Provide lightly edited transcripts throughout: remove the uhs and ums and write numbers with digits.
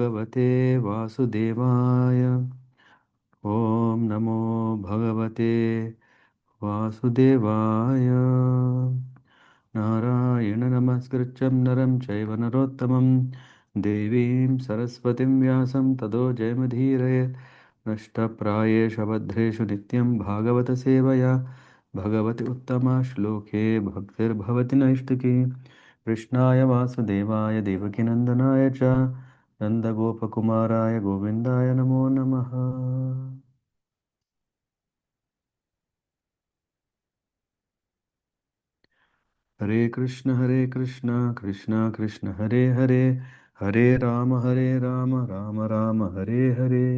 भगवते वासुदेवाय। ॐ नमो भगवते वासुदेवाय। नारायण नमस्कृत्यं नरं चैव नरोत्तमं देवीं सरस्वतीं व्यासं ततो जयमुदीरयेत्। नष्टप्रायेषु भद्रेषु नित्यं भागवतसेवया भगवति उत्तमा श्लोके भक्तिर्भवति नैष्टिकी। कृष्णाय वासुदेवाय देवकीनन्दनाय च नन्दगोपकुमाराय गोविन्दाय नमो नमः। हरे कृष्ण कृष्ण कृष्ण हरे हरे, हरे राम राम राम हरे हरे।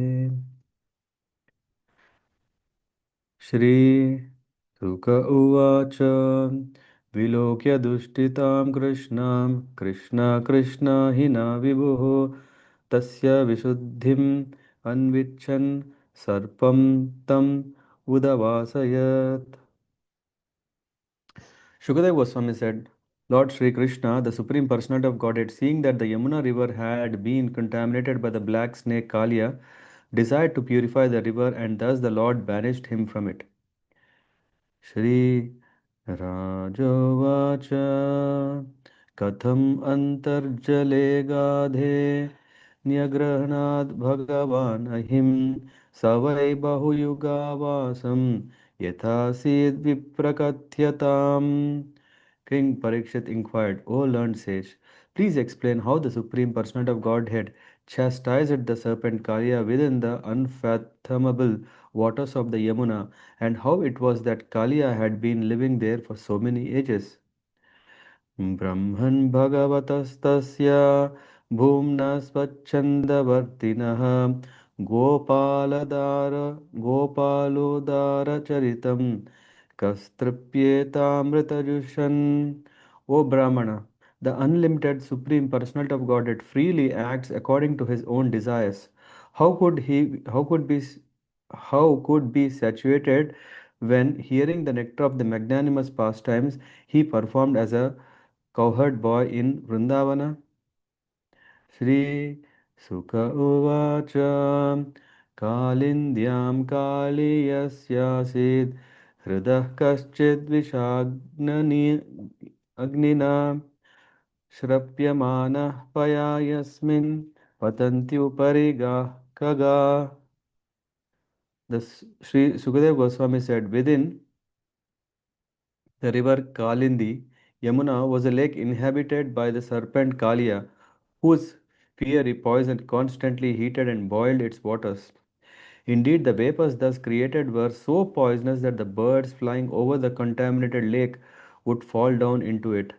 श्री सुक उवाच विलोक्य दुष्टितां कृष्ण हि न विभुः तस्य विशुद्धिम् अन्विच्छन् सर्पं तम् उदवासयत्। Shukadeva Goswami said, Lord Sri Krishna, the Supreme Personality of Godhead, seeing that the Yamuna river had been contaminated by the black snake Kaliya, desired to purify the river, and thus the Lord banished him from it. Shri Rajovacha Katham Antarjale Gadhe Nyagrahnad Bhagavan Ahim Savai Bahuyugavasam Yathasid Viprakatyatam. King Parikshit inquired, O learned sage, please explain how the Supreme Personality of Godhead chastised the serpent Kaliya within the unfathomable waters of the Yamuna, and how it was that Kaliya had been living there for so many ages. Brahman Bhagavatastasya Bhumna Swachandavartinah Gopalodara Charitam Kastripyetamritajushan. O Brahmana, the unlimited Supreme Personality of Godhead freely acts according to his own desires. How could he how could be saturated when hearing the nectar of the magnanimous pastimes he performed as a cowherd boy in Vrindavana? Sri Sukha Uvacha Kalindyam Kaliyasyasid Hridah Kaschid Vishagnani Agnina Shrapyamanah Paya Yasmin Patanti Upariga Kaga. Sri Sukadeva Goswami said, within the river Kalindi, Yamuna was a lake inhabited by the serpent Kaliya, whose fiery poison constantly heated and boiled its waters. Indeed, the vapors thus created were so poisonous that the birds flying over the contaminated lake would fall down into it.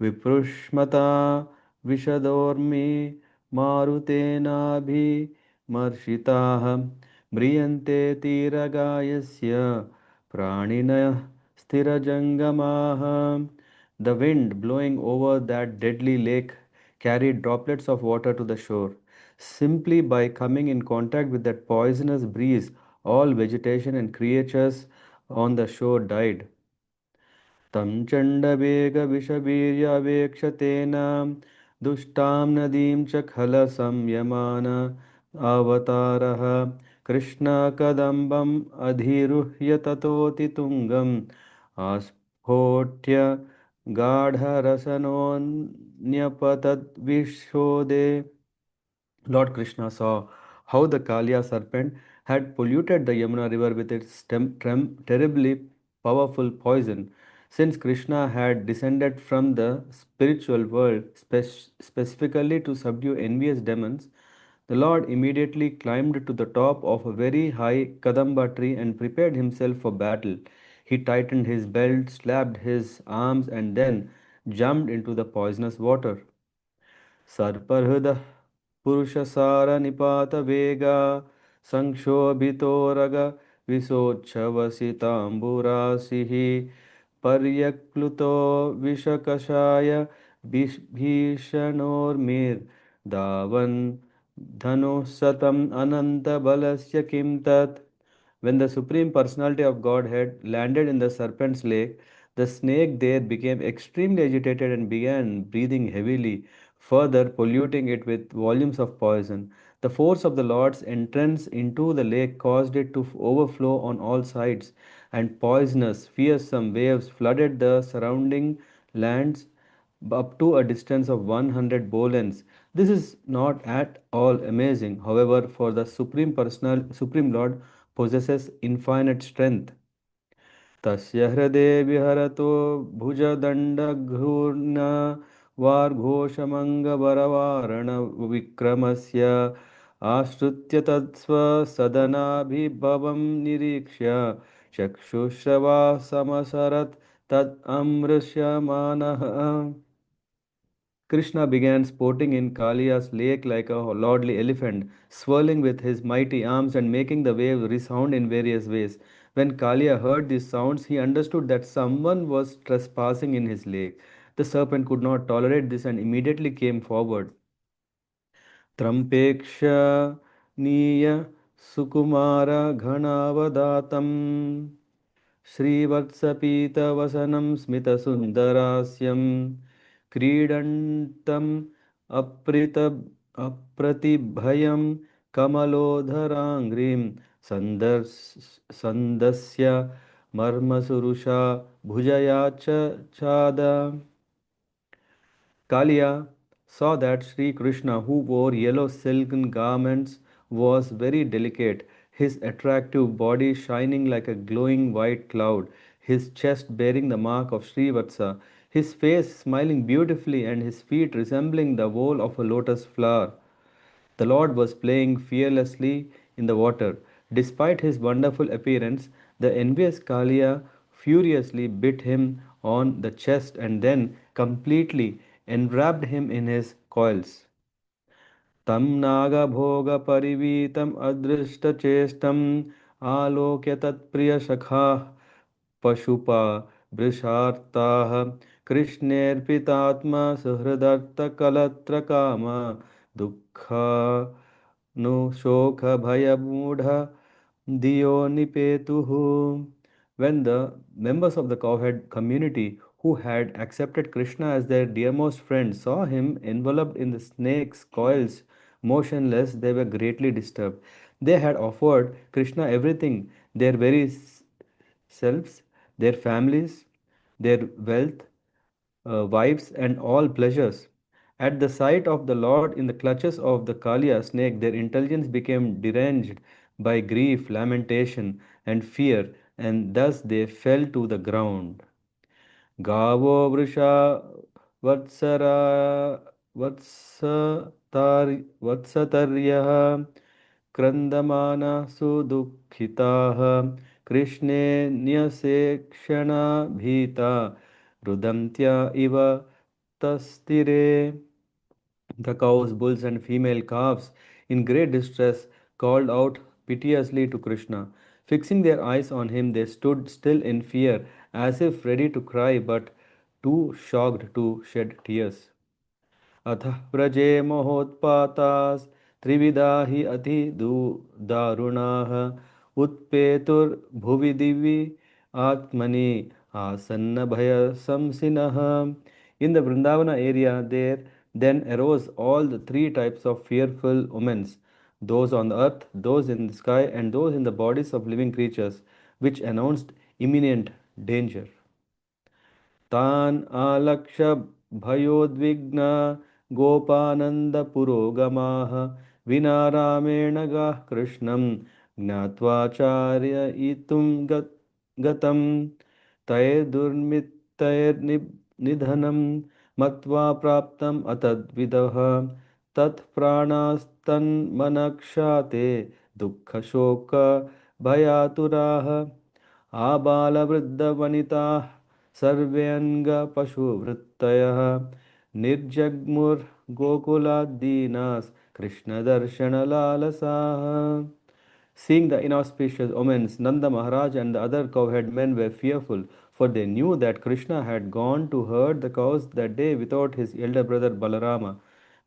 विपृष्मता विशदोर्मि मारुतेनाभिमर्षिताः म्रियन्ते तीरगायस्य प्राणिनः स्थिरजङ्गमाः. The wind blowing over that deadly lake carried droplets of water to the shore. Simply by coming in contact with that poisonous breeze, all vegetation and creatures on the shore died. तं चण्डवेगविषवीर्यावेक्षतेन दुष्टां नदीं च खलसंयमान अवतारः कृष्णकदम्बम् अधिरुह्य ततोऽतितुङ्गम् आस्फोट्य गाढरसनोऽन्यपतद्विशोदे. Lord Krishna saw how the Kaliya serpent had polluted the Yamuna river with its terribly powerful poison. Since Krishna had descended from the spiritual world specifically to subdue envious demons, the Lord immediately climbed to the top of a very high Kadamba tree and prepared himself for battle. He tightened his belt, slapped his arms, and then jumped into the poisonous water. सर्पहृदः पुरुषसारनिपातवेगा संक्षोभितोरग विशोच्छवसिताम्बुराशिः पर्यक्लुतो विषकषाय भीषणोर्मिर्धावन् धनुः शतम् अनन्तबलस्य किं तत्. When the Supreme Personality of Godhead landed in the serpent's lake, the snake there became extremely agitated and began breathing heavily. further polluting it with volumes of poison. The force of the Lord's entrance into the lake caused it to overflow on all sides, and poisonous, fearsome waves flooded the surrounding lands up to a distance of 100 bolens. This is not at all amazing. However, for the Supreme Lord possesses infinite strength. तस्य हृदये विहरतो भुजदण्डघूर्ण वार्घोषमङ्गवरवारणविक्रमस्य आश्रित्य तत्स्वसदनाभिभवं निरीक्ष्य चक्षुश्रवासमसरत् तदमृश्यमानः Krishna began sporting in Kaliya's lake like a lordly elephant, swirling with his mighty arms and making the waves resound in various ways. When Kaliya heard these sounds, he understood that someone was trespassing in his lake. The serpent could not tolerate this and immediately came forward. त्रम्पेक्षणीय सुकुमार घनावदातम् श्रीवत्सपीतवसनं स्मितसुन्दरास्यं क्रीडन्तम् अप्रित अप्रतिभयं कमलोधराङ्घ्रिं सन्दस्य मर्मसुरुषा भुजया च चाद Kaliya saw that Sri Krishna, who wore yellow silken garments, was very delicate, his attractive body shining like a glowing white cloud, his chest bearing the mark of Srivatsa, his face smiling beautifully, and his feet resembling the whole of a lotus flower. The Lord was playing fearlessly in the water. Despite his wonderful appearance, the envious Kaliya furiously bit him on the chest and then completely enwrapped him in his coils. तं नागभोगपरिवीतम् अदृष्टचेष्टम् आलोक्य तत्प्रियसखाः पशुपा वृषार्ताः कृष्णेऽर्पितात्मा सुहृदर्थकलत्रकाम दुःखानुशोकभयमूढ धियो निपेतुः. When the members of the cowherd community who had accepted Krishna as their dearmost friend saw him enveloped in the snake's coils, motionless, they were greatly disturbed. They had offered Krishna everything, their very selves, their families, their wealth, wives, and all pleasures. At the sight of the Lord in the clutches of the Kaliya snake, their intelligence became deranged by grief, lamentation, and fear, and thus they fell to the ground. गावो वृषा वत्सरा वत्सतर्यः क्रन्दमाना सुदुःखिताः कृष्णे न्यसेक्षणा भीता रुदन्त्या इव तस्तिरे. The cows, bulls, and female calves, in great distress, called out piteously to Krishna. Fixing their eyes on him, they stood still in fear, as if ready to cry but too shocked to shed tears. अथ व्रजे महोत्पातास्त्रिविधा हि दारुणाः उत्पेतुर्भुवि दिवि आत्मनि आसन्नभयशंसिनः. In the Vrindavana area, there then arose all the three types of fearful omens, those on the earth, those in the sky, and those in the bodies of living creatures, which announced imminent danger. तान् आलक्ष्य भयोद्विग्ना गोपानन्दपुरोगमाः विना रामेण गाः कृष्णं ज्ञात्वा चारयितुं गतं तैर्दुर्मितैर्निधनं मत्वा प्राप्तम् अतद्विदः तत्प्राणास्तन्मनक्षाते दुःखशोकभयातुराः आबालवृद्धवनिताः सर्वेऽङ्गपशुवृत्तयः निर्जग्मुर्गोकुलाद्दीनास् कृष्णदर्शनलालसाः. Seeing the inauspicious omens, Nanda Maharaj and the other cowherd men were fearful, for they knew that Krishna had gone to herd the cows that day without his elder brother Balarama.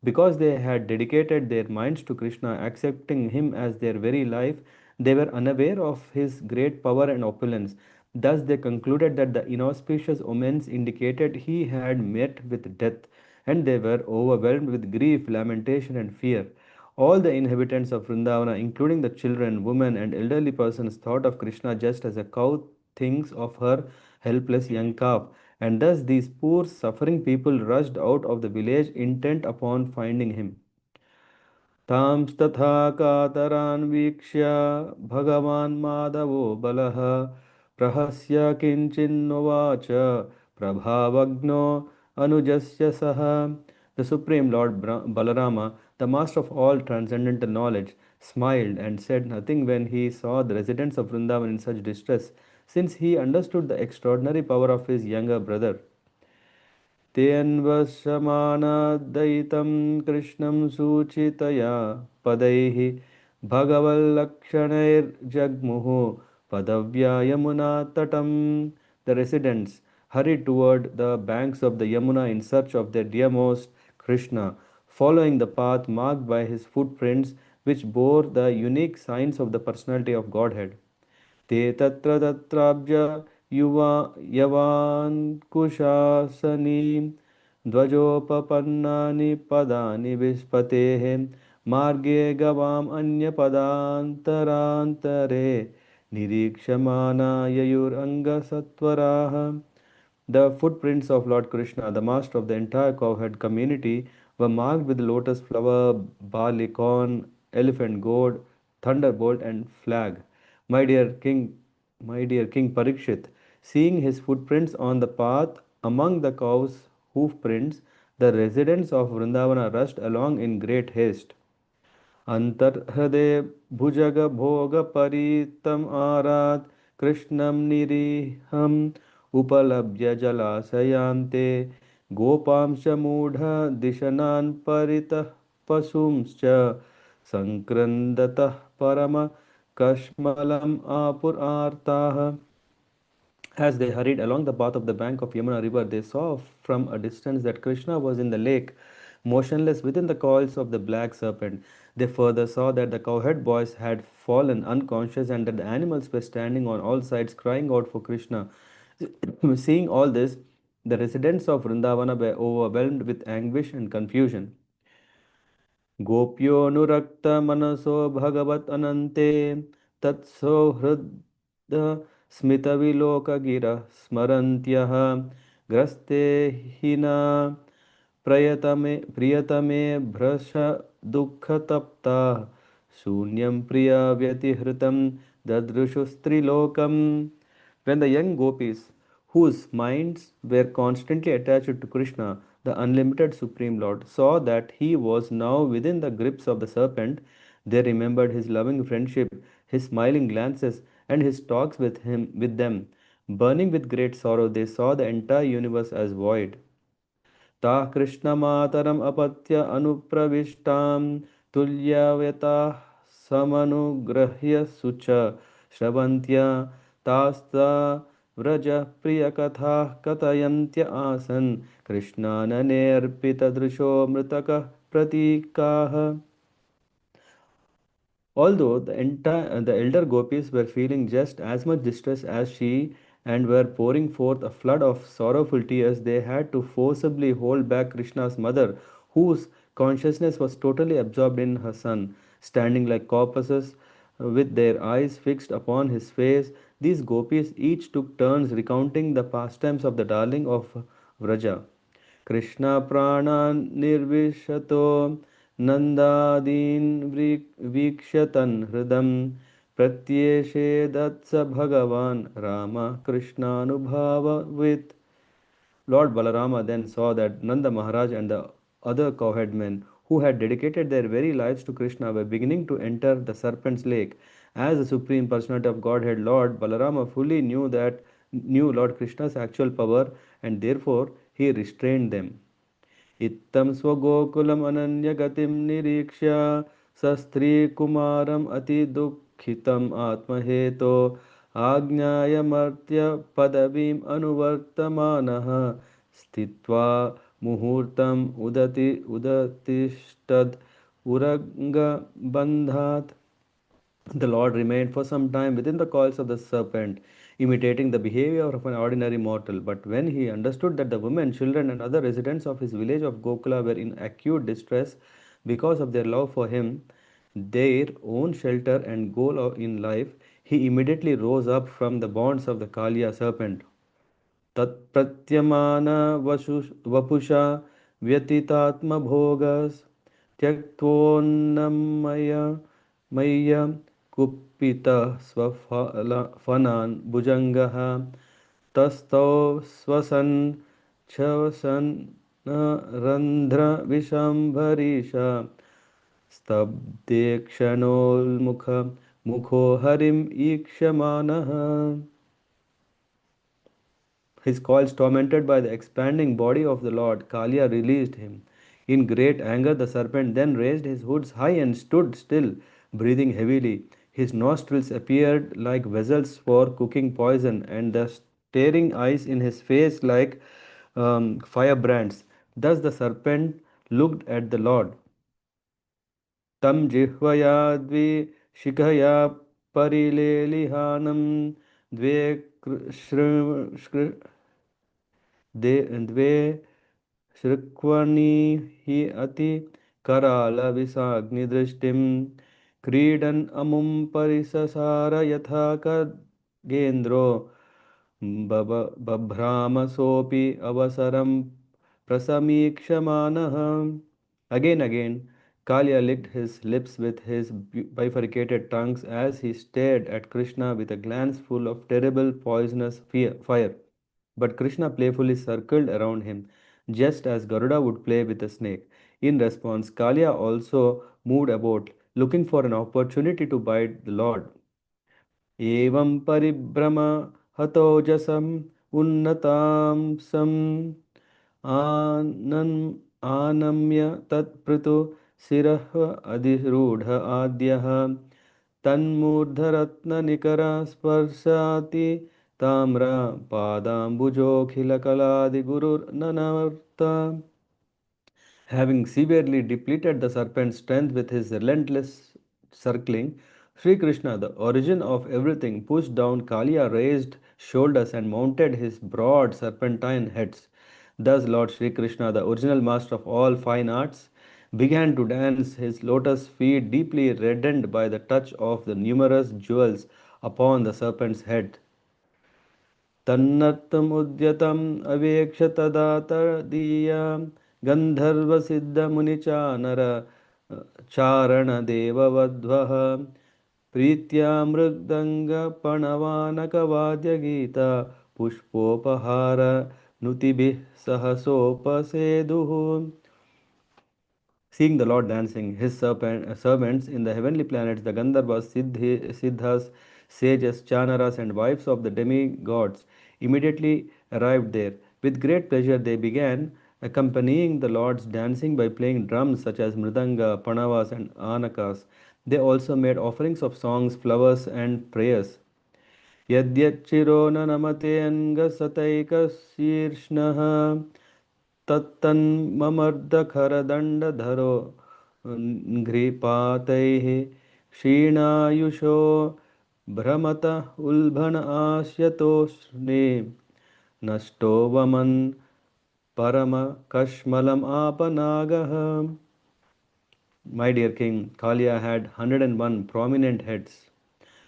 Because they had dedicated their minds to Krishna, accepting him as their very life, they were unaware of his great power and opulence. Thus, they concluded that the inauspicious omens indicated he had met with death, and they were overwhelmed with grief, lamentation, and fear. All the inhabitants of Vrindavana, including the children, women, and elderly persons, thought of Krishna just as a cow thinks of her helpless young calf, and thus these poor, suffering people rushed out of the village intent upon finding him. तांस्तथा कातरान् वीक्ष्य भगवान् माधवो बलः प्रहस्य किञ्चिन्नुवाच प्रभावज्ञो अनुजस्य सः. The Supreme Lord Balarama, the master of all transcendental knowledge, smiled and said nothing when he saw the residents of Vrindavan in such distress, since he understood the extraordinary power of his younger brother. तेऽन्वशमानाद्वैतं कृष्णं सूचितया पदैः भगवल्लक्षणैर्जग्मुः पदव्या यमुनातटम्. The residents hurried toward the banks of the Yamuna in search of their dearmost Krishna, following the path marked by his footprints, which bore the unique signs of the personality of Godhead. ते तत्र तत्राब्ज युवा यवान् कुशासनीं ध्वजोपपन्नानि पदानि विस्पतेः मार्गे गवाम् अन्यपदान्तरान्तरे निरीक्षमाना ययुरङ्गसत्वराः. The footprints of Lord Krishna, the master of the entire cowherd community, were marked with lotus flower, barley corn, elephant goad, thunderbolt, and flag. My dear King, my dear King Parikshit, seeing his footprints on the path among the cows' hoof prints, the residents of Vrindavana rushed along in great haste. अन्तर्हृदे भुजगभोगपरीतम् आरात् कृष्णं निरीहम् उपलभ्य जलाशयान्ते गोपांश्च मूढदिशनान् परितः पशुंश्च सङ्क्रन्दतः परमकश्मलम् आपुरार्ताः. As they hurried along the path of the bank of Yamuna river, they saw from a distance that Krishna was in the lake, motionless within the coils of the black serpent. They further saw that the cowherd boys had fallen unconscious and that the animals were standing on all sides crying out for Krishna. Seeing all this, the residents of Vrindavana were overwhelmed with anguish and confusion. गोप्योऽनुरक्तमनसो भगवदनन्ते तत्सौहृदस्मितविलोकगिरः स्मरन्त्यः ग्रस्ते Hina प्रियतमे भ्रश दुःखतप्ताः शून्यं प्रियव्यतिहृतं ददृशुस्त्रिलोकम्. When the young gopis, whose minds were constantly attached to Krishna, the unlimited Supreme Lord, saw that he was now within the grips of the serpent, they remembered his loving friendship, his smiling glances, and his talks with them. Burning with great sorrow, they saw the entire universe as void. ताः कृष्णमातरम् अपत्य अनुप्रविष्टां तुल्यव्यताः समनुगृह्य शुच श्रवन्त्या तास्ता व्रजः प्रियकथाः कथयन्त्य आसन् कृष्णानने अर्पितदृशो मृतकः प्रतीकाः. Although the elder gopis were feeling just as much distress as she and were pouring forth a flood of sorrowful tears, they had to forcibly hold back Krishna's mother, whose consciousness was totally absorbed in her son. Standing like corpses with their eyes fixed upon his face, these gopis each took turns recounting the pastimes of the darling of Vraja. Krishna प्राणान् निर्विशतो नन्दादीन् वीक्ष्य तन्हृदं प्रत्येषेदत्स भगवान् Ram कृष्णानुभाववित्. Lord Balarama then saw that Nanda Maharaj and the other cowherd men who had dedicated their very lives to Krishna were beginning to enter the serpent's lake. As the Supreme Personality of Godhead, Lord Balarama fully knew Lord Krishna's actual power, and therefore he restrained them. इत्थं स्वगोकुलम् अनन्यगतिं निरीक्ष्य सस्त्रीकुमारम् अतिदुःखितम् आत्महेतो आज्ञायमर्त्य अनुवर्तमानः स्थित्वा मुहूर्तम् उदतिष्ठद् उरगबन्धात्. The Lord remained for some time within the coils of the serpent. imitating the behavior of an ordinary mortal. But when he understood that the women, children, and other residents of his village of Gokula were in acute distress because of their love for him, their own shelter and goal in life, he immediately rose up from the bonds of the Kaliya serpent. तत्प्रत्यमानवपुषा व्यतीतात्मभोगस् त्यक्त्वोन्नमय मय्य कुपितः स्वफनान् भुजङ्गः तस्थौ स्वसन् छवसन् रन्ध्रविशम्भरीश स्तब्धेक्षणोन्मुख मुखो हरिम् ईक्षमाणः. His coils tormented by the expanding body of the Lord, Kalia released him. In great anger, the serpent then raised his hoods high and stood still, breathing heavily. His nostrils appeared like vessels for cooking poison, and the staring eyes in his face like firebrands. Thus the serpent looked at the Lord. Tam jihvaya शिखया परिलेलिहानं द्वे द्वे श्रुक्वणी हि अति करालविषाग्निदृष्टिं क्रीडन् अमुं परिससार यथा खगेन्द्रो बभ्रामसोऽपि अवसरं प्रसमीक्षमाणः. Again, Kalia licked his lips with his bifurcated tongues as he stared at Krishna with a glance full of terrible poisonous fire. But Krishna playfully circled around him, just as Garuda would play with a snake. In response, Kalia also moved about, looking for an opportunity to bite the Lord. एवं परिभ्रम हतोजसम् उन्नतांसम् आनम्य तत्पृतु शिरः अधिरूढ आद्यः तन्मूर्धरत्ननिकरा स्पर्शाति ताम्र पादाम्बुजोऽखिलकलादिगुरुर्ननवर्त. Having severely depleted the serpent's strength with his relentless circling, Sri Krishna, the origin of everything, pushed down Kaliya raised shoulders and mounted his broad serpentine heads. Thus, Lord Sri Krishna, the original master of all fine arts, began to dance, his lotus feet deeply reddened by the touch of the numerous jewels upon the serpent's head. तन्नर्तमुद्यतम् अवेक्ष तदा तदीया गन्धर्वसिद्धमुनिचानर चारणदेववध्वः प्रीत्या मृदङ्गपणवानकवाद्यगीता पुष्पोपहार नुतिभिः सहसोपसेदुः. Seeing the Lord dancing, his servants in the heavenly planets, the Gandharvas, Siddhas, sages, Chanaras, and wives of the demigods, immediately arrived there. With great pleasure, they began accompanying the Lord's dancing by playing drums such as mridanga, panavas, and anakas. They also made offerings of songs, flowers, and prayers. यद्यच्चिरो न नमते अङ्गसतैकशीर्ष्णः तत्तन्ममर्दखरदण्डधरो घ्रिपातैः क्षीणायुषो भ्रमत उल्बण आस्यतोष्णे नष्टो वमन् परमकश्मलम् आपनागः. My dear king, Kalia had 101 prominent heads.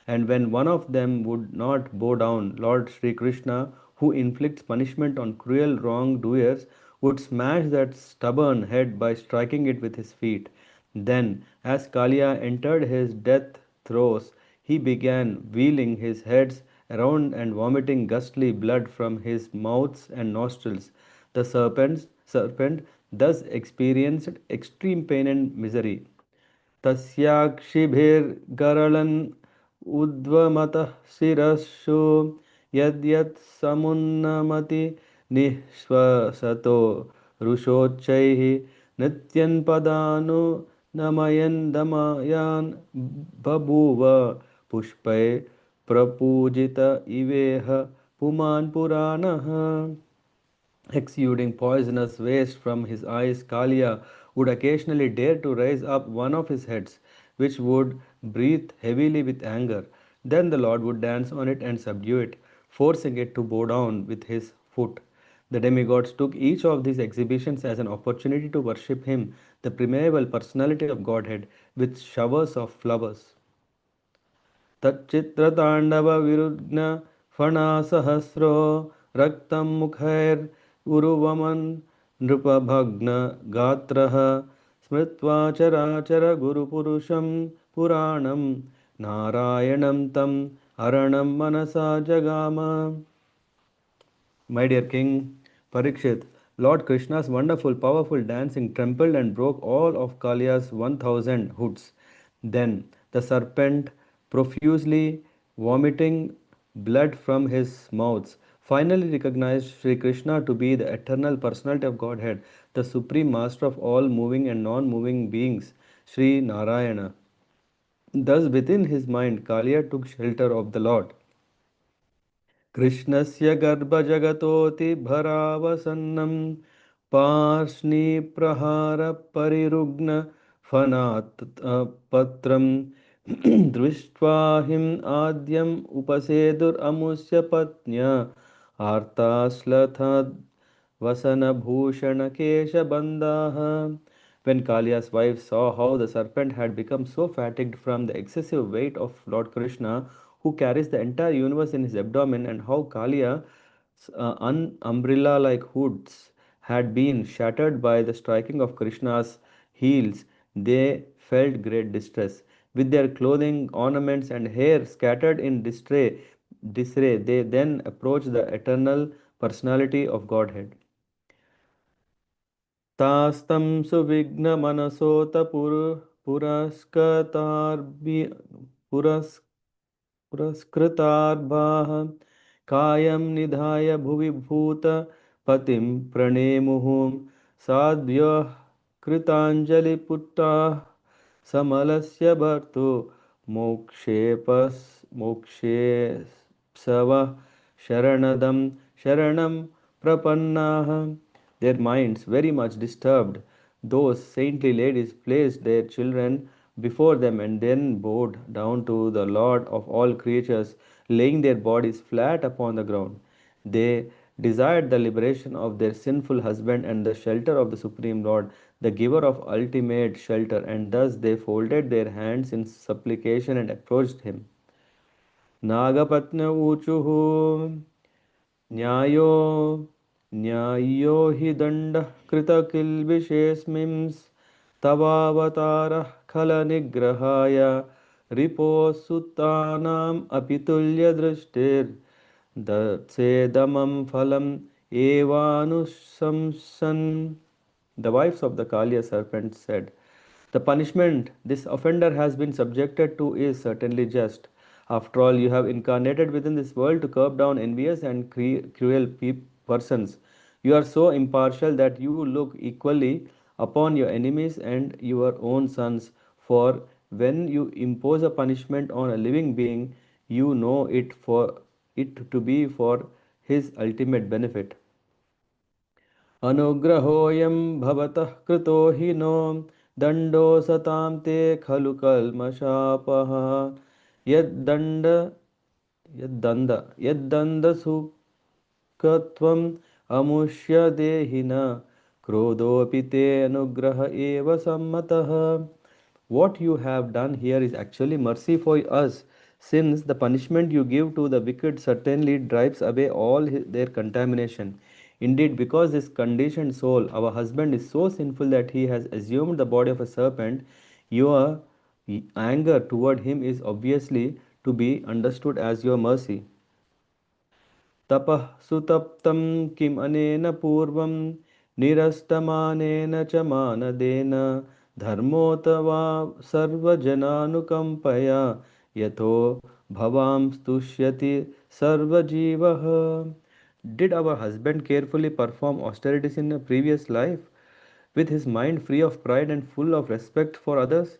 And when one of them would not bow down, Lord Sri Krishna, who inflicts punishment on cruel wrongdoers, would smash that stubborn head by striking it with his feet. Then, as Kalia entered his death throes, he began wheeling his heads around and vomiting ghastly blood from his mouth and nostrils. The serpent thus experienced extreme pain and misery. तस्याक्षिभिर्गरलन् उद्वमतः शिरस्सु यद्यत् समुन्नमति निःश्वसतो रुषोच्चैः नित्यन्पदानुनमयन् दमयान् बभूव पुष्पै प्रपूजित इवेह पुमान् पुराणः. Exuding poisonous waste from his eyes, Kalia would occasionally dare to raise up one of his heads, which would breathe heavily with anger. Then the Lord would dance on it and subdue it. forcing it to bow down with his foot. The demigods took each of these exhibitions as an opportunity to worship him, the primeval personality of Godhead, with showers of flowers. तच्चित्रताण्डवविरुध्न फणासहस्रो रक्तं मुखैरुरुवमन् नृपभग्नगात्रः स्मृत्वा चराचरगुरुपुरुषं पुराणं नारायणं तं हरणं मनसा जगाम. My dear King Parikshit, Lord Krishna's wonderful, powerful dancing trampled and broke all of Kalia's 1000 hoods. Then the serpent, profusely vomiting blood from his mouth, finally recognized Sri Krishna to be the eternal personality of Godhead, the supreme master of all moving and non moving beings, Sri Narayana. Thus, within his mind, Kalia took shelter of the Lord. कृष्णस्य गर्भजगतोऽतिभरावसन्नं पार्ष्णिप्रहारपरिरुग्णफणात् पत्रं दृष्ट्वा हिम् आद्यम् उपसेदुरमुष्य पत्न्या आर्ताश्लथद्वसनभूषणकेशबन्धाः. When Kalia's wife saw how the serpent had become so fatigued from the excessive weight of Lord Krishna, who carries the entire universe in his abdomen, and how Kalia's umbrella like hoods had been shattered by the striking of Krishna's heels, they felt great distress. With their clothing, ornaments, and hair scattered in disarray, they then approached the eternal personality of Godhead. तास्तं सुविघ्नमनसोत पुरस्कृतार्भिः पुरस्कृतार्भाः कायं निधाय भुवि भूतपतिं प्रणेमुः साध्व्यः कृताञ्जलिपुटाः समलस्य भर्तु मोक्षेप्सवः शरणदं शरणं प्रपन्नाः. Their minds very much disturbed, those saintly ladies placed their children before them and then bowed down to the Lord of all creatures, laying their bodies flat upon the ground. They desired the liberation of their sinful husband and the shelter of the Supreme Lord, the giver of ultimate shelter, and thus they folded their hands in supplication and approached him. Nagapatna uchuhu न्यायो न्याय्यो हि दण्डः कृतकिल्बिषेऽस्मिंस्तवावतारः खलनिग्रहाय रिपोः सुतानाम् अपि तुल्यदृष्टिर्दत्सेदमं फलम् एवानुशंसन्. The wives of the Kaliya serpent said, "The punishment this offender has been subjected to is certainly just. After all, you have incarnated within this world to curb down envious and cruel persons. You are so impartial that you look equally upon your enemies and your own sons. For when you impose a punishment on a living being, you know it to be for his ultimate benefit. अनुग्रहोऽयं भवतः कृतो हि no दण्डो सतां ते खलु कल्मषापः यद्दण्ड यद्दण्ड यद्दण्डसुखत्वम् अमुष्य देहिन क्रोधोऽपि ते अनुग्रह एव सम्मतः. What you have done here is actually mercy for us, since the punishment you give to the wicked certainly drives away all their contamination. Indeed, because this conditioned soul, our husband, is so sinful that he has assumed the body of a serpent, your anger toward him is obviously to be understood as your mercy. तपः सुतप्तं किम् अनेन पूर्वं निरस्तमानेन च मानदेन धर्मोत वा सर्वजनानुकम्पया यतो भवां स्तुष्यति सर्वजीवः. Did our husband carefully perform austerities in a previous life, with his mind free of pride and full of respect for others?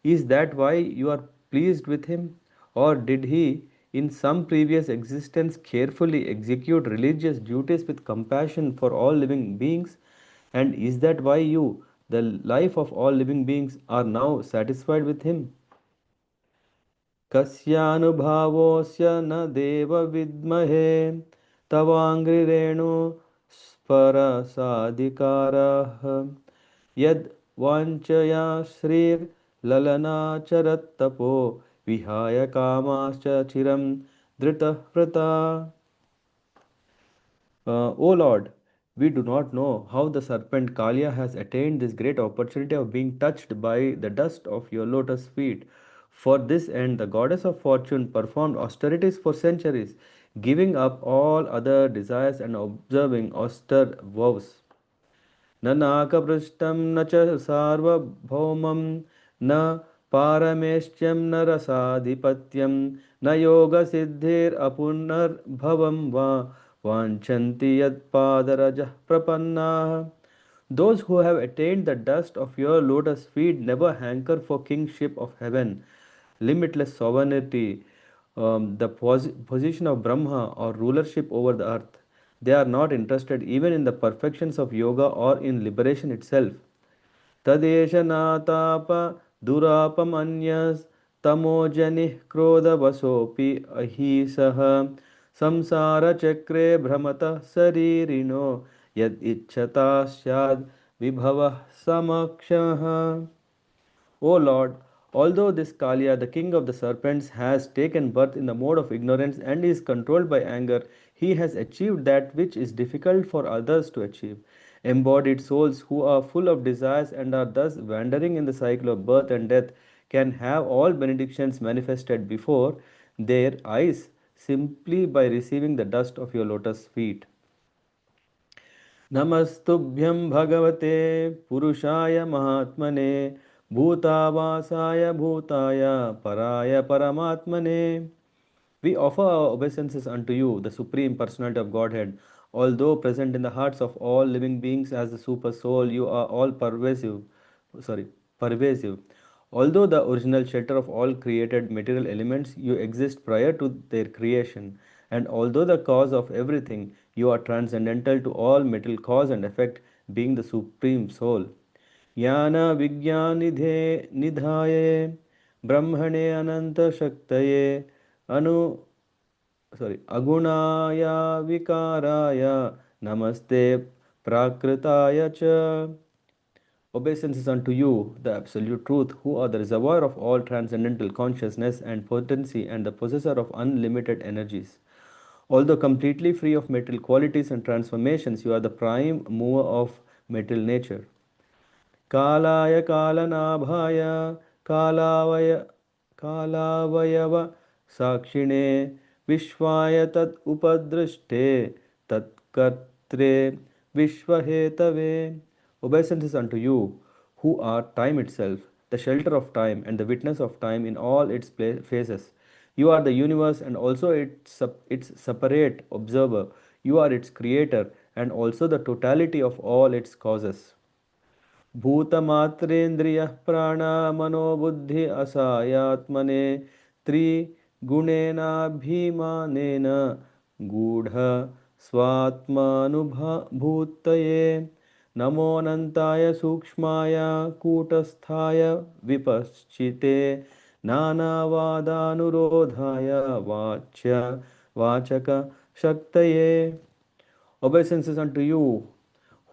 Is that why you are pleased with him? Or did he, in some previous existence, carefully execute religious duties with compassion for all living beings? And is that why you, the life of all living beings, are now satisfied with him? कस्यानुभावोऽस्य न देव विद्महे तवाङ्घ्रिरेणु स्परसाधिकारः यद् वाञ्छया श्रीर्ललनाचरत्तपो विहाय कामाश्च चिरं धृतः O Lord, we do not know how the serpent Kalia has attained this great opportunity of being touched by the dust of your lotus feet. For this end, the goddess of fortune performed austerities for centuries, giving up all other desires and observing austere vows. न नाकपृष्ठं न च सार्वभौमं न पारमेष्ट्यं न रसाधिपत्यं न योगसिद्धिरपुनर्भवं वा वाञ्छन्ति यत्पादरजः प्रपन्नाः. Those who have attained the dust of your lotus feet never hanker for kingship of heaven, limitless sovereignty, the position of Brahma or rulership over the earth. They are not interested even in the perfections of yoga or in liberation itself. तदेश नाताप दुरापमन्यस् तमोजनिः क्रोधवशोऽपि अहीसः संसारचक्रे भ्रमतः शरीरिणो यद् इच्छता स्याद् विभवः समक्षः. O Lord, although this Kaliya, the king of the serpents, has taken birth in the mode of ignorance and is controlled by anger, he has achieved that which is difficult for others to achieve. Embodied souls who are full of desires and are thus wandering in the cycle of birth and death can have all benedictions manifested before their eyes simply by receiving the dust of your lotus feet. नमस्तुभ्यं भगवते पुरुषाय महात्मने भूतावासाय भूताय पराय परमात्मने. We offer our obeisances unto you, the Supreme Personality of Godhead. Although present in the hearts of all living beings as the Super Soul, you are all pervasive. Although the original shelter of all created material elements, you exist prior to their creation. And although the cause of everything, you are transcendental to all material cause and effect, being the Supreme Soul. Yana Vigyanidhe Nidhaye Brahmane Ananta Shaktaye Anu Agunaya Vikaraya Namaste Prakritaya Cha. Obeisances unto you, the Absolute Truth, who are the reservoir of all transcendental consciousness and potency and the possessor of unlimited energies. Although completely free of material qualities and transformations, you are the prime mover of material nature. कालाय कालनाभाय कालावय कालावयव साक्षिणे विश्वाय तत् उपदृष्टे तत्कर्त्रे विश्वहेतवे. Obeisances unto you, who are time itself, the shelter of time and the witness of time in all its phases. You are the universe and also its separate observer. You are its creator and also the totality of all its causes. भूतमात्रेन्द्रियः प्राणमनोबुद्धि असायात्मने त्रिगुणेनाभिमानेन गूढ स्वात्मानुभूतये नमोऽनन्ताय सूक्ष्माय कूटस्थाय विपश्चिते नानावादानुरोधाय वाचक शक्तये. Obeisances unto you,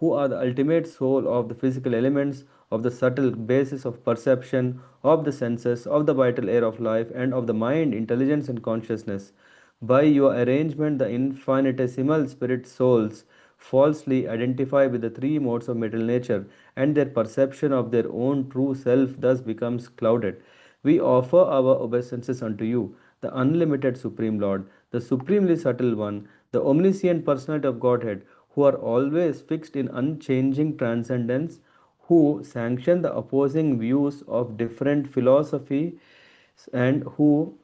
who are the ultimate soul of the physical elements, of the subtle basis of perception, of the senses, of the vital air of life, and of the mind, intelligence, and consciousness. By your arrangement, the infinitesimal spirit souls falsely identify with the three modes of material nature, and their perception of their own true self thus becomes clouded. We offer our obeisances unto you, the unlimited Supreme Lord, the supremely subtle One, the omniscient personality of Godhead, who are always fixed in unchanging transcendence, who sanction the opposing views of different philosophy, and who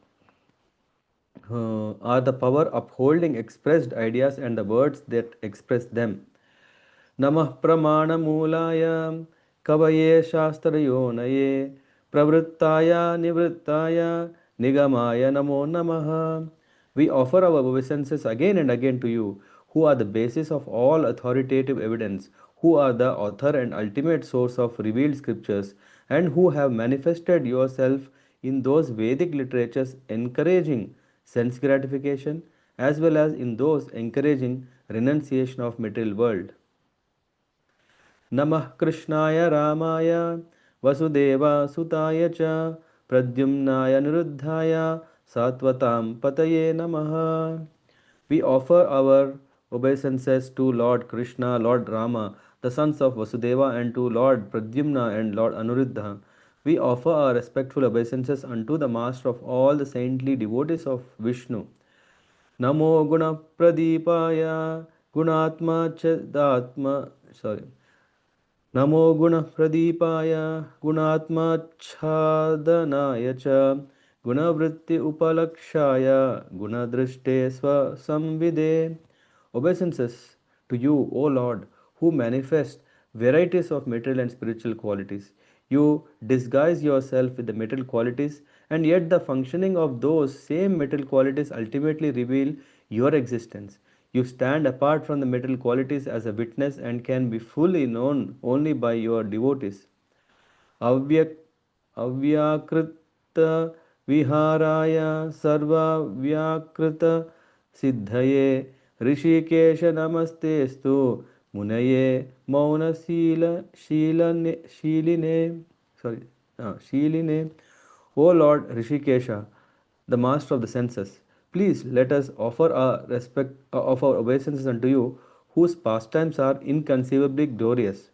are the power upholding expressed ideas and the words that express them. नमः प्रमाणमूलाय कवये शास्त्रयोनये प्रवृत्ताय निवृत्ताय निगमाय नमो नमः. We offer our obeisances again and again to you, who are the basis of all authoritative evidence, who are the author and ultimate source of revealed scriptures, and who have manifested yourself in those Vedic literatures encouraging sense gratification as well as in those encouraging renunciation of material world. नमः कृष्णाय रामाय वसुदेवासुताय च प्रद्युम्नाय अनिरुद्धाय सात्वतां पतये नमः. We offer our obeisances to Lord Krishna, Lord Rama, the sons of Vasudeva, and to Lord Pradyumna and Lord Anuruddha. We offer our respectful obeisances unto the master of all the saintly devotees of Vishnu. Namo Guna Pradipaya Gunatma Chadatma. Sorry. नमो गुणप्रदीपाय गुणात्मच्छादनाय च गुणवृत्ति उपलक्षाय गुणदृष्टे स्वसंविदे. Obeisances to you, O Lord, who manifest varieties of material and spiritual qualities. You disguise yourself with the material qualities, and yet the functioning of those same material qualities ultimately reveal your existence. You stand apart from the material qualities as a witness and can be fully known only by your devotees. Avyak, Avyakrita Viharaya Sarva Vyakrita Siddhaye Rishikesha Namastestu Munaye Mauna Shiline. Sorry, Shiline. O Lord Rishikesha, the master of the senses, please let us offer our respect of our obeisances unto you, whose pastimes are inconceivably glorious.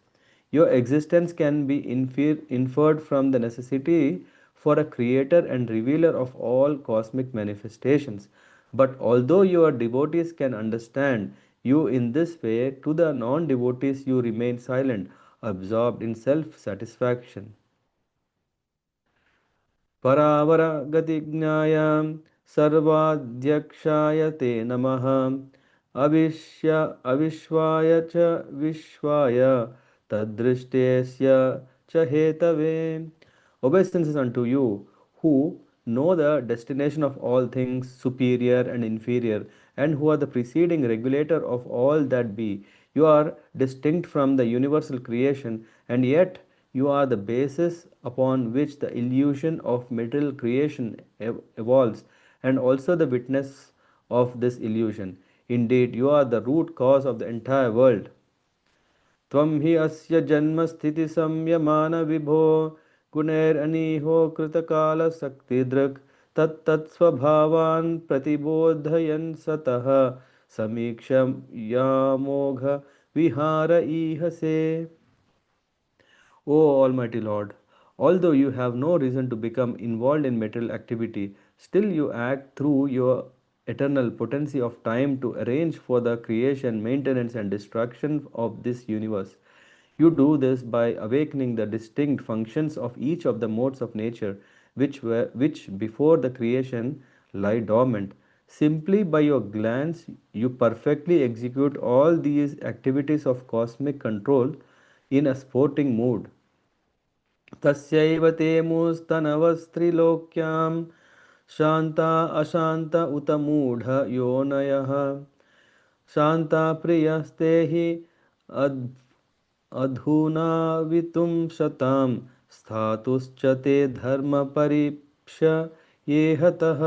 Your existence can be inferred from the necessity for a creator and revealer of all cosmic manifestations. But although your devotees can understand you in this way, to the non devotees you remain silent, absorbed in self satisfaction. परावरगतिज्ञाय सर्वाध्यक्षाय ते नमः. अविश्वाय च विश्वाय तद्दृष्टेस्य च Hathaway. Obeisances unto you, who know the destination of all things superior and inferior, and who are the preceding regulator of all that be. You are distinct from the universal creation, and yet you are the basis upon which the illusion of material creation evolves, and also the witness of this illusion. Indeed, you are the root cause of the entire world. त्वं हि अस्य जन्मस्थितिसंयमान विभो गुणैरनीहो कृतकालशक्तिदृक् तत्तत्स्वभावान् प्रतिबोधयन् सतः समीक्ष्यामोघ विहार ईहसे. O Almighty Lord, although you have no reason to become involved in material activity, still you act through your eternal potency of time to arrange for the creation, maintenance, and destruction of this universe. You do this by awakening the distinct functions of each of the modes of nature, which before the creation lie dormant. Simply by your glance, you perfectly execute all these activities of cosmic control in a sporting mood. तस्यैव ते मुस्तनवस्त्रिलोक्यां शान्ता अशान्त उत मूढ योनयः शान्ता प्रियस्ते हि अधुनावितुं शतां स्थातुश्च ते धर्मपरीप्ष ये हतः.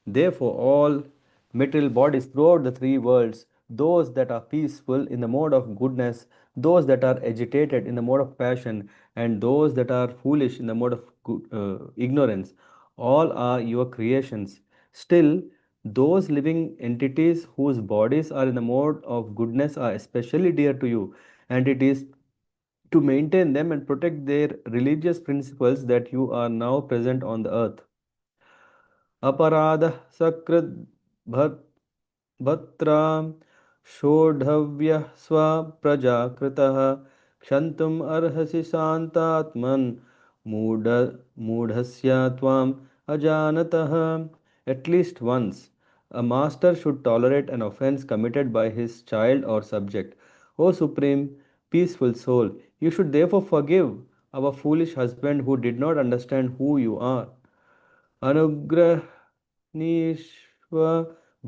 Therefore, all material bodies throughout the three worlds, those that are peaceful in the mode of goodness, those that are agitated in the mode of passion, and those that are foolish in the mode of ignorance, all are your creations. Still, those living entities whose bodies are in the mode of goodness are especially dear to you, and it is to maintain them and protect their religious principles that you are now present on the earth. अपराधः सकृद् भर्त्रां षोढव्यः स्वप्रजाकृतः क्षन्तुम् अर्हसि शान्तात्मन् मूढ मूढस्य त्वाम् अजानतः. At least once, a master should tolerate an offense committed by his child or subject. O Supreme, peaceful soul, you should therefore forgive our foolish husband who did not understand who you are. अनुग्रहणीष्व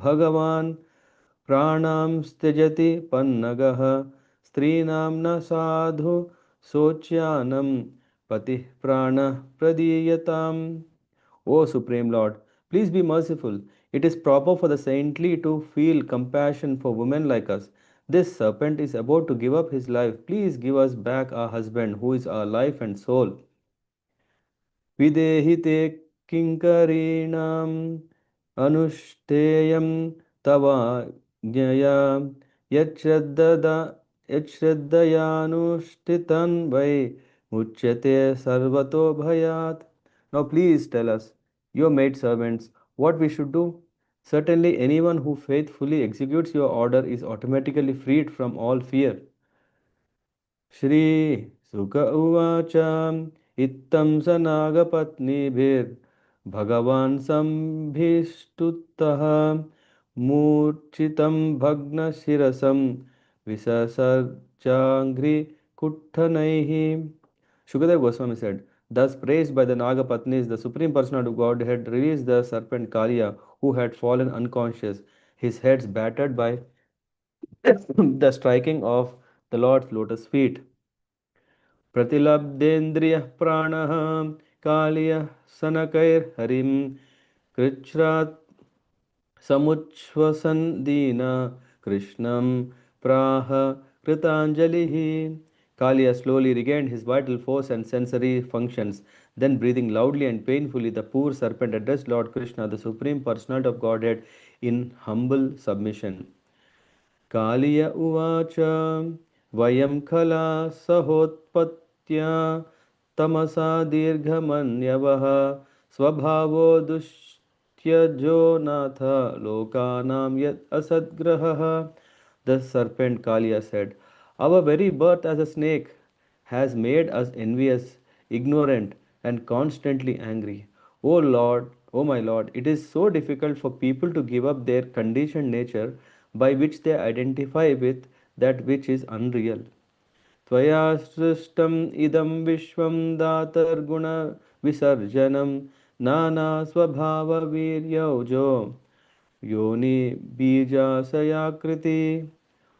भगवान् प्राणां त्यजति पन्नगः स्त्रीणां न साधु शोच्यानं Patih Prana Pradiyatam. O Supreme Lord, please be merciful. It is proper for the saintly to feel compassion for women like us. This serpent is about to give up his life. Please give us back our husband, who is our life and soul. विदेहि ते किङ्करीणाम् अनुष्ठेयं तवाज्ञया यच्छ्रद्धदा यच्छ्रद्धयानुष्ठितं वै मुच्यते सर्वतो भयात्. Now please tell us, your maid servants, what we should do. Certainly anyone who faithfully executes your order is automatically freed from all fear. श्रीसुक उवाच इत्थं स नागपत्नीभिर्भगवान् सम्भिष्टुतः मूर्छितं भग्नशिरसं विससर्जाङ्घ्रिकुट्टनैः. Shukadev Goswami said, thus praised by the Nagapatnis, the Supreme Personality of Godhead released the serpent Kaliya, who had fallen unconscious, his heads battered by the striking of the Lord's lotus feet. प्रतिलब्धेन्द्रियः प्राणः कालियः सनकैर्हरिं कृच्छ्रात् समुच्छ्वसन् दीना कृष्णं प्राह कृताञ्जलिः. Kalia slowly regained his vital force and sensory functions. Then, breathing loudly and painfully, the poor serpent addressed Lord Krishna, the Supreme Personality of Godhead, in humble submission. Kaliya उवाच वयं खला सहोत्पत्त्या तमसा दीर्घमन्यवः स्वभावो दुष्ट्यजो नाथ लोकानां यत् असद्ग्रहः. The serpent Kalia said, our very birth as a snake has made us envious, ignorant, and constantly angry. O Lord, O my Lord, it is so difficult for people to give up their conditioned nature by which they identify with that which is unreal. त्वया सृष्टम् इदं विश्वं दातर्गुणविसर्जनं नानास्वभाववीर्यौजो योनि बीजाशयाकृति.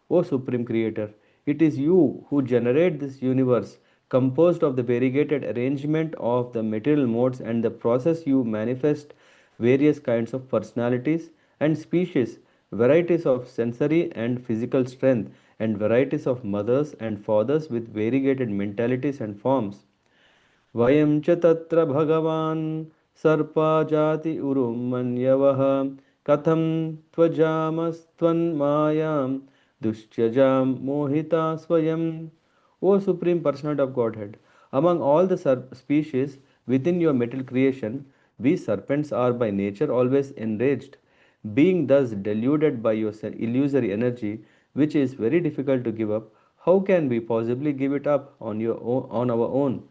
O Supreme Creator, it is you who generate this universe composed of the variegated arrangement of the material modes, and the process you manifest various kinds of personalities and species, varieties of sensory and physical strength, and varieties of mothers and fathers with variegated mentalities and forms. वयं च तत्र भगवान् सर्पाजाति उरुं मन्यवः कथं त्वजामस्त्वन्मायां दुश्चजां मोहिता स्वयं. O Supreme Personality of Godhead, among all the species within your material creation, we serpents are by nature always enraged. Being thus deluded by your illusory energy, which is very difficult to give up, how can we possibly give it up on our own?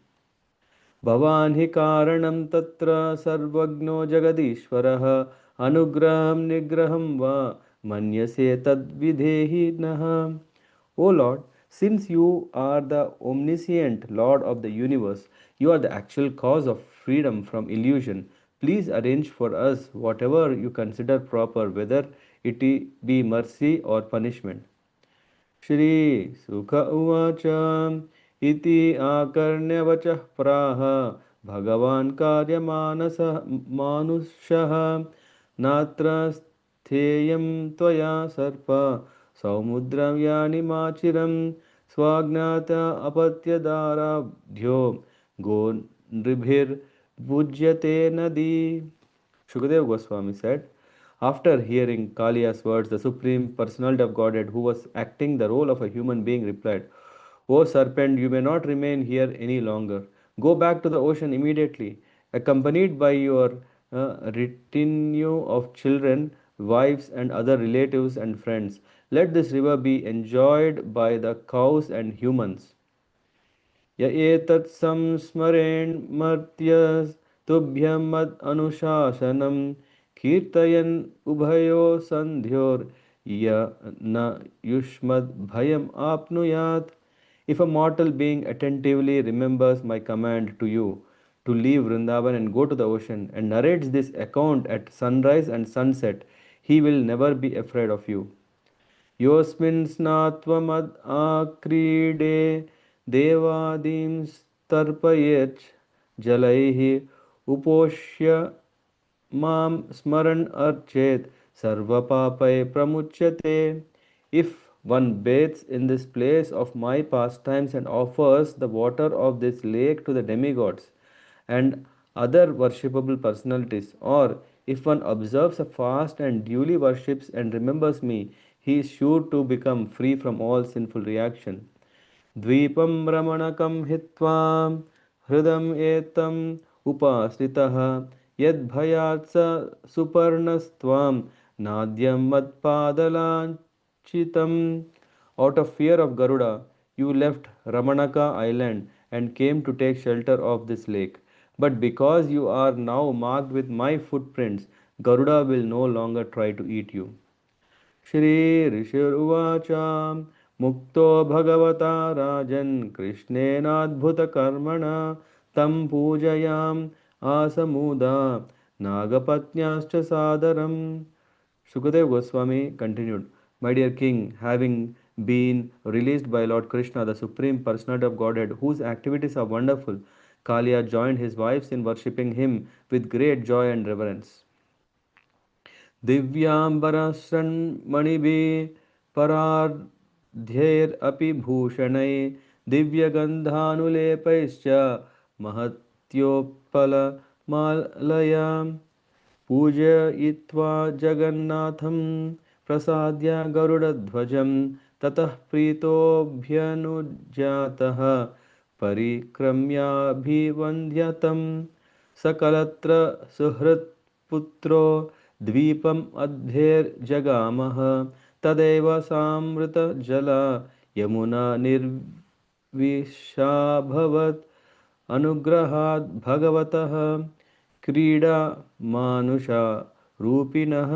भवान् हि कारणं तत्र सर्वज्ञो जगदीश्वरः अनुग्रहं निग्रहं वा मन्यसे तद्विधेहि नः. O Lord, since you are the omniscient Lord of the universe, you are the actual cause of freedom from illusion. Please arrange for us whatever you consider proper, whether it be mercy or punishment. श्रीसुक उवाच इति आकर्ण्यवचः प्राह भगवान् कार्यमानसः मानुषः नात्र स्थेयं त्वया सर्प सौमुद्रं यानिमाचिरं स्वाज्ञात अपत्यदाराभ्यो गो नृभिर्भुज्यते नदी. Shukadev Goswami said, after hearing Kaliya's words, the Supreme Personality of Godhead, who was acting the role of a human being, replied, O serpent, you may not remain here any longer. Go back to the ocean immediately, accompanied by your retinue of children, wives, and other relatives and friends. Let this river be enjoyed by the cows and humans. य एतत् संस्मरेन् मर्त्यस्तुभ्यं मद् अनुशासनं कीर्तयन् उभयो सन्ध्योर्य न युष्मद् भयम् आप्नुयात्. If a mortal being attentively remembers my command to you to leave Vrindavan and go to the ocean and narrates this account at sunrise and sunset, he will never be afraid of you. योऽस्मिन् स्नात्वमद् आक्रीडे देवादींस्तथा तर्पयेत् जलैः उपोष्य मां स्मरन् अर्चेत् सर्वपापै pramuchyate. If one bathes in this place of my pastimes and offers the water of this lake to the demigods and other worshipable personalities, or if one observes a fast and duly worships and remembers me, he is sure to become free from all sinful reaction. द्वीपं रमणकं हित्वा हृदम् एतम् उपाश्रितः यद्भयात् स सुपर्णस्त्वां नाद्यं मत्पादलाञ्छितम्. Out of fear of Garuda, you left Ramanaka island and came to take shelter of this lake. But because you are now marked with my footprints, Garuda will no longer try to eat you. श्रीऋषिरुवाच मुक्तो भगवता राजन् कृष्णेनाद्भुतकर्मणा तं पूजयाम् आसमुदा नागपत्न्याश्च सादरम्. Shukadev Goswami continued, my dear king, having been released by Lord Krishna, the Supreme Personality of Godhead, whose activities are wonderful, Kaliya joined his wives in worshipping him with great joy and reverence. दिव्याम्बरशृण्मणिभिः परार्ध्यैरपि भूषणैः दिव्यगन्धानुलेपैश्च महत्योत्पलमालयां पूजयित्वा जगन्नाथं प्रसाद्य गरुडध्वजं ततः प्रीतोऽभ्यनुज्ञातः परिक्रम्याभिवन्द्यतं सकलत्र सुहृत्पुत्रो द्वीपम् अद्भेर्जगामः तदेव सामृतजला यमुना निर्विशाभवत् अनुग्रहात् भगवतः क्रीडा मानुषा रूपिणः.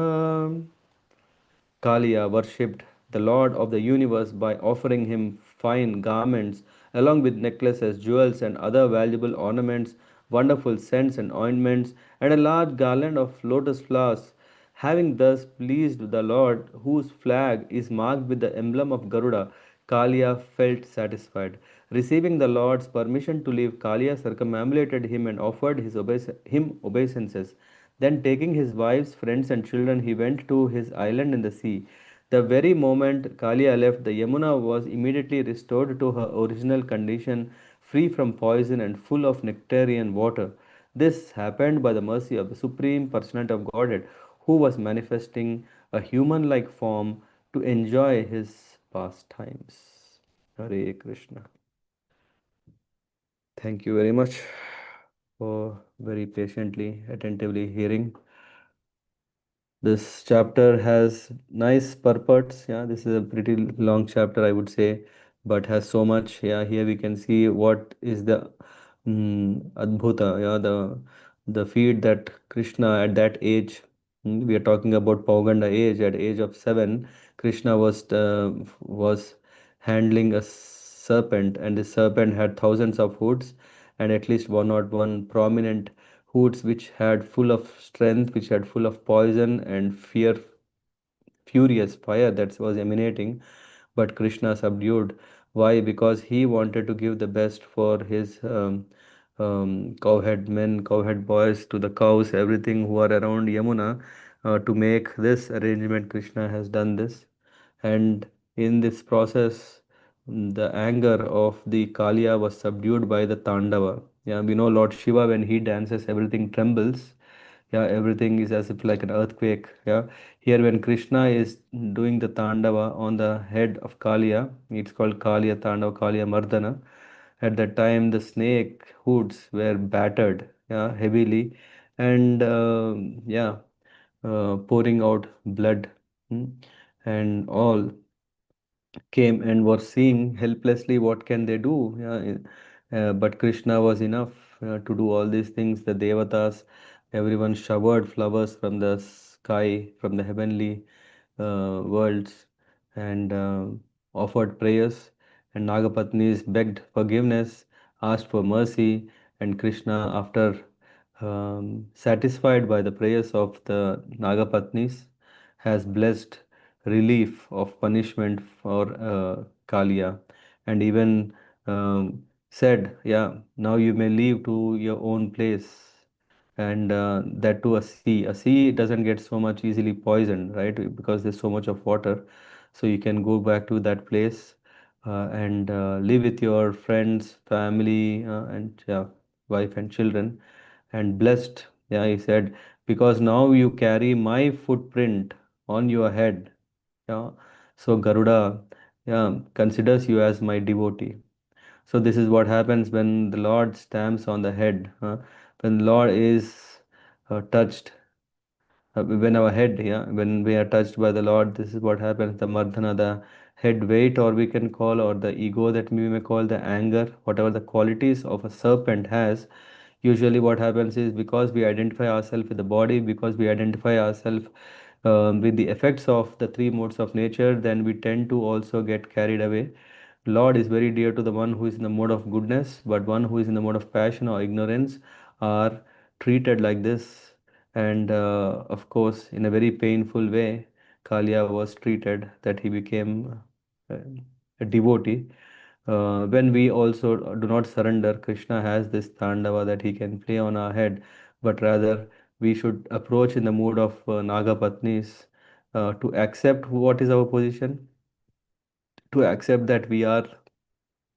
Kaliya worshipped the Lord of the universe by offering him fine garments along with necklaces, jewels, and other valuable ornaments, wonderful scents and ointments, and a large garland of lotus flowers. Having thus pleased the Lord, whose flag is marked with the emblem of Garuda, Kaliya felt satisfied. Receiving the Lord's permission to leave, Kaliya circumambulated him and offered him obeisances. Then, taking his wives, friends, and children, he went to his island in the sea. The very moment Kaliya left, the Yamuna was immediately restored to her original condition, free from poison and full of nectarian water. This happened by the mercy of the Supreme Personality of Godhead, who was manifesting a human like form to enjoy his pastimes. Hare Krishna. Thank you very much for very patiently, attentively hearing. This chapter has nice purports. Yeah, this is a pretty long chapter, I would say, but has so much. Yeah, here we can see what is the adbhuta. Yeah, the feat that Krishna at that age. We are talking about Pauganda age. At age of 7, Krishna was handling a serpent, and the serpent had thousands of hoods, and at least one or one prominent hoods which had full of strength, which had full of poison and furious fire that was emanating. But Krishna subdued. Why? Because he wanted to give the best for his cowhead men, cowhead boys, to the cows, everything who are around Yamuna. To make this arrangement, Krishna has done this. And in this process, the anger of the Kaliya was subdued by the Tandava. Yeah, we know Lord Shiva, when he dances, everything trembles. Yeah, everything is as if like an earthquake. Yeah, here when Krishna is doing the Tandava on the head of Kaliya, it's called Kaliya Tandava, Kaliya Mardana. At that time, the snake hoods were battered, yeah, heavily, and yeah, pouring out blood, hmm, and all came and were seeing helplessly what can they do. Yeah, but Krishna was enough to do all these things. The devatas, everyone showered flowers from the sky, from the heavenly worlds, and offered prayers, and Nagapatnis begged forgiveness, asked for mercy, and Krishna, after satisfied by the prayers of the Nagapatnis, has blessed relief of punishment for Kaliya, and even said, yeah, now you may leave to your own place. And that to a sea. A sea doesn't get so much easily poisoned, right? Because there's so much of water. So you can go back to that place and live with your friends, family, and yeah, wife and children. And blessed, yeah, he said, because now you carry my footprint on your head. Yeah. So Garuda, yeah, considers you as my devotee. So this is what happens when the Lord stamps on the head. When the Lord is touched, when our head, yeah, when we are touched by the Lord, this is what happens. The mardhana, the head weight, or we can call, or the ego that we may call the anger, whatever the qualities of a serpent has. Usually, what happens is because we identify ourselves with the body, because we identify ourselves with the effects of the three modes of nature, then we tend to also get carried away. Lord is very dear to the one who is in the mode of goodness, but one who is in the mode of passion or ignorance are treated like this. And of course, in a very painful way, Kalia was treated, that he became uh, a devotee. When we also do not surrender, Krishna has this Tandava that he can play on our head, but rather we should approach in the mood of Naga Patnis to accept what is our position, to accept that we are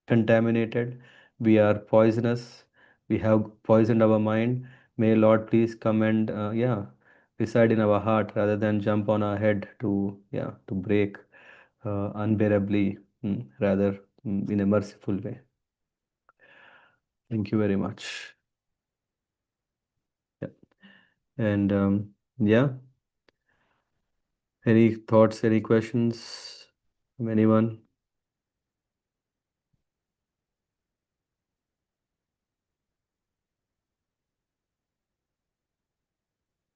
contaminated, we are poisonous, we have poisoned our mind. May Lord please come and yeah, reside in our heart rather than jump on our head to yeah, to break unbearably, rather in a merciful way. Thank you very much. Yeah. And yeah, any thoughts, any questions from anyone?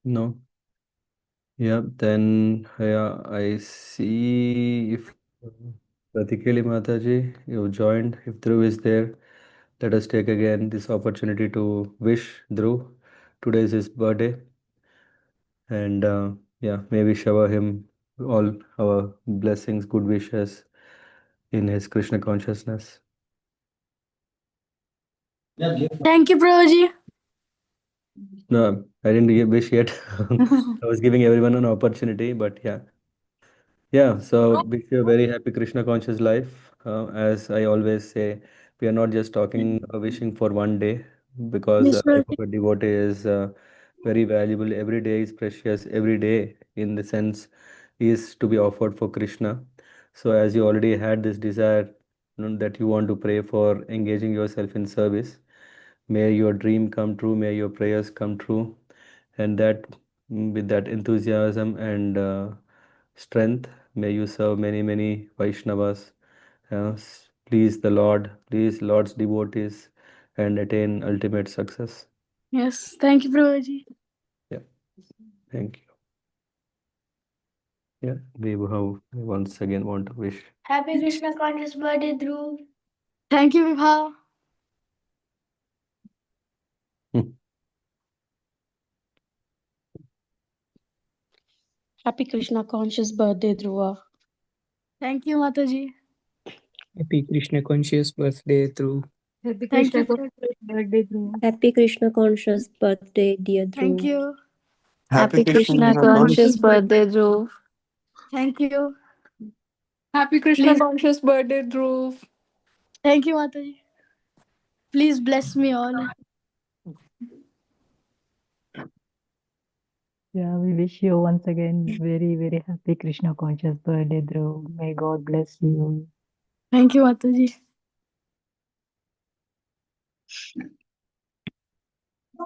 No? Yeah, then yeah, I see if Pratikeli Mataji, you joined. If Dhruv is there, let us take again this opportunity to wish Dhruv. Today is his birthday, and yeah, maybe shower him all our blessings, good wishes in his Krishna consciousness. Thank you, Prabhuji. No, I didn't wish yet. I was giving everyone an opportunity, but yeah. Yeah, so wish you a very happy Krishna conscious life. As I always say, we are not just talking wishing for one day, because the Yes, life Prabhuji. of a devotee is very valuable. Every day is precious. Every day, in the sense, is to be offered for Krishna. So, as you already had this desire, that you want to pray for engaging yourself in service, may your dream come true. May your prayers come true, and that with that enthusiasm and strength, may you serve many, many Vaishnavas. Please the Lord, please Lord's devotees, and attain ultimate success. Yes, thank you, Prabhuji. Yeah, thank you. Yeah, we have once again want to wish. Happy Krishna conscious birthday, Dhruv. Thank you, Vibha. Hmm. Happy Krishna conscious birthday, Dhruva. Thank you, Mataji. Happy Krishna conscious birthday through. Happy Krishna conscious birthday, Dhruv. Happy Krishna conscious birthday, dear Thank Dhruv. you. Happy Happy Krishna Krishna conscious conscious. birthday, Dhruv. Thank you. Happy Krishna Please. conscious birthday, Dhruv. Thank you, Mataji. Please bless me all. Yeah, we wish you once again very, very happy Krishna conscious birthday, Dhruv. May God bless you. Thank you, Mataji.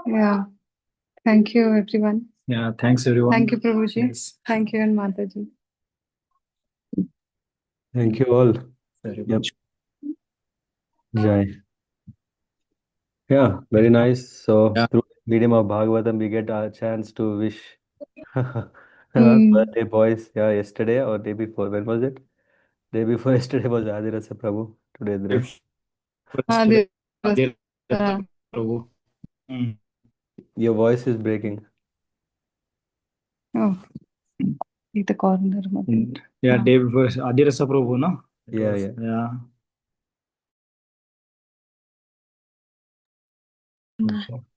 Yeah. Thank you, everyone. Yeah, thanks everyone. Thank you, Prabhuji. Yes, Thank you, and Mataji. Thank you all. very Yep. much. Jai. Yeah, very nice. So Yeah. through the medium of Bhagavatam, we get a chance to wish Mm. birthday boys. Yeah, yesterday or day before. When was it? Day before yesterday was Adirasa Prabhu. Today Dhruv. Adi- Adir uh, Prabhu. Mm. Your voice is breaking. Oh, the corner. Yeah, day before Adirasa Prabhu, no? It Yeah, was, yeah. yeah. Bye.